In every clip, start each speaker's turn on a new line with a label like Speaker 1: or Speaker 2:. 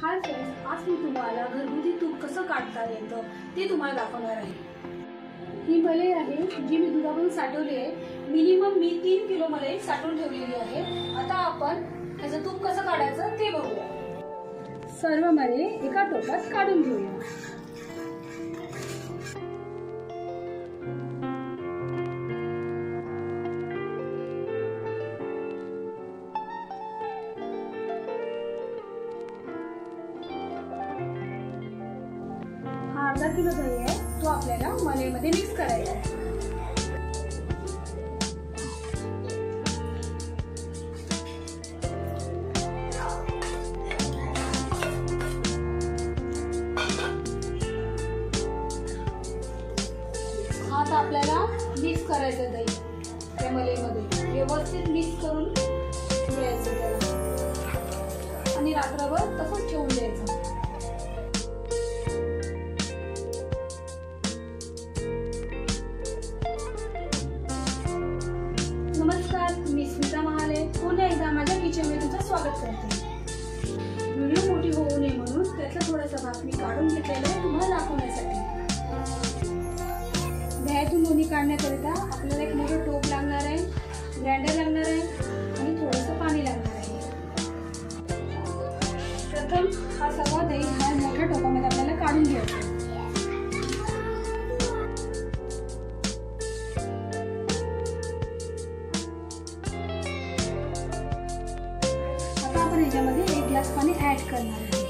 Speaker 1: Hi friends, आज मी तुम्हाला घरगुती तूप कसं काढता येतं ते तुम्हाला दाखवणार आहे। ही मलाई आहे जी मी दुधापासून साठवली आहे। मिनिमम मी 3 किलो मलाई साठवून ठेवलेली आहे। आता आपण त्याचं तूप कसं काढायचं ते बघूया। सर्व मलाई एका टोपात काढून घेऊया। अर्धा किलो दही आहे, तो आपल्याला मलईमध्ये मिक्स करायचा आहे। आता आपल्याला मिक्स करायचं दही त्या मलईमध्ये व्यवस्थित मिक्स करून घ्यायचं त्याला आणि रात्रभर तसंच ठेवून द्यायचं। नमस्कार, मी स्मिता महाले पुन्हा एकदा माझ्या किचनमध्ये तुमचं स्वागत करते। व्हिडिओ मोठी होऊ नये म्हणून त्यातला थोडासा भाग मी काढून घेतलेला आहे तुम्हाला दाखवण्यासाठी। दह्यातून लोणी काढण्याकरिता आपल्याला एक मोठं टोप लागणार आहे, ग्राइंडर लागणार आहे आणि थोडंसं पाणी लागणार आहे। प्रथम हा सगळा दही हा मोठ्या टोपामध्ये आपल्याला काढून घ्यायचा आहे। ह्याच्यामध्ये 1 ग्लास पाणी ऍड करणार आहे।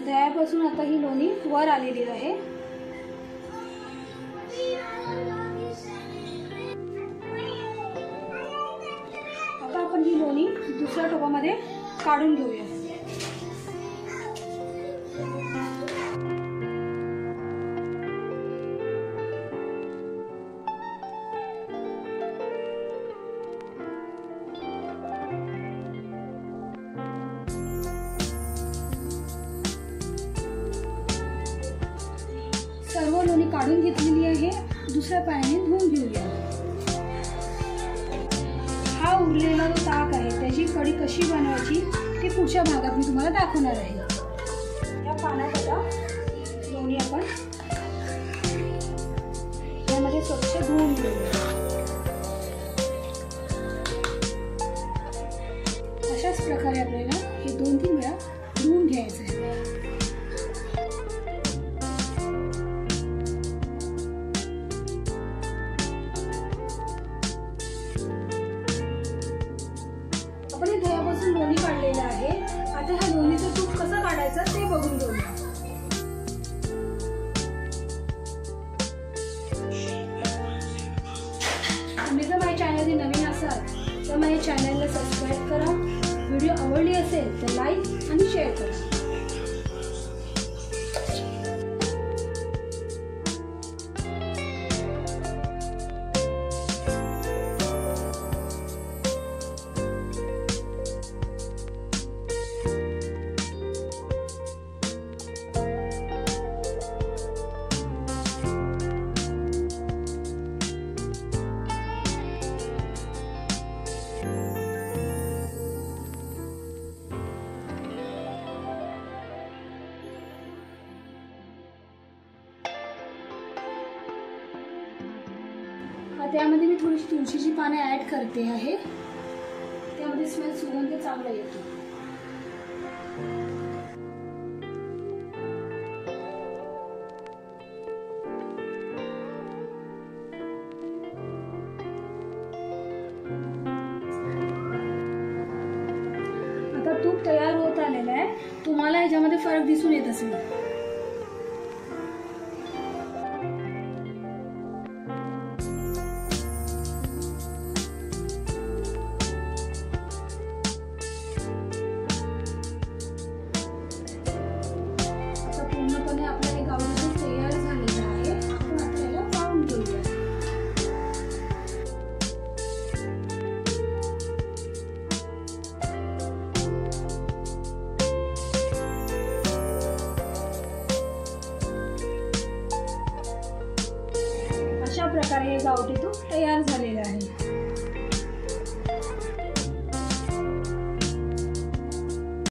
Speaker 1: दह्यापासून आता ही लोणी वर आलेली आहे। आता आपण ही लोणी दुसऱ्या टोपामध्ये काढून घेऊया। सर्व लोणी काढून घेतलेली आहे, दुसऱ्या पाण्याने धुवून घेऊया। हा उरलेला जो ताक आहे त्याची कढी कशी बनवायची ते पुढच्या भागात मी तुम्हाला दाखवणार आहे। या पाण्यात आता लोणी आपण यामध्ये स्वच्छ धुवून घेऊया। अशाच प्रकारे आपल्याला हे 2-3 वेळा धुवून घ्यायचं आहे। आपण दह्यापासून लोणी काढलेलं आहे। आता ह्या लोणीचं तूप कसं काढायचं ते बघून घेऊया। तुम्ही जर माझ्या चॅनलवर नवीन असाल तर माझ्या चॅनलला सबस्क्राईब करा। व्हिडिओ आवडली असेल तर लाईक आणि शेअर करा। त्यामध्ये मी थोडीशी तुळशीची पाने ऍड करते आहे, त्यामध्ये स्मेल सुगंध चांगला येतो। आता तूप तयार होत आलेलं आहे, तुम्हाला ह्याच्यामध्ये फरक दिसून येत असेल। पूर्णपणे आपलं हे गावठी तूप तयार झालेलं आहे। आपण आता याला वाळून घेऊया। प्रकारे हे गावठी तूप तयार झालेलं आहे.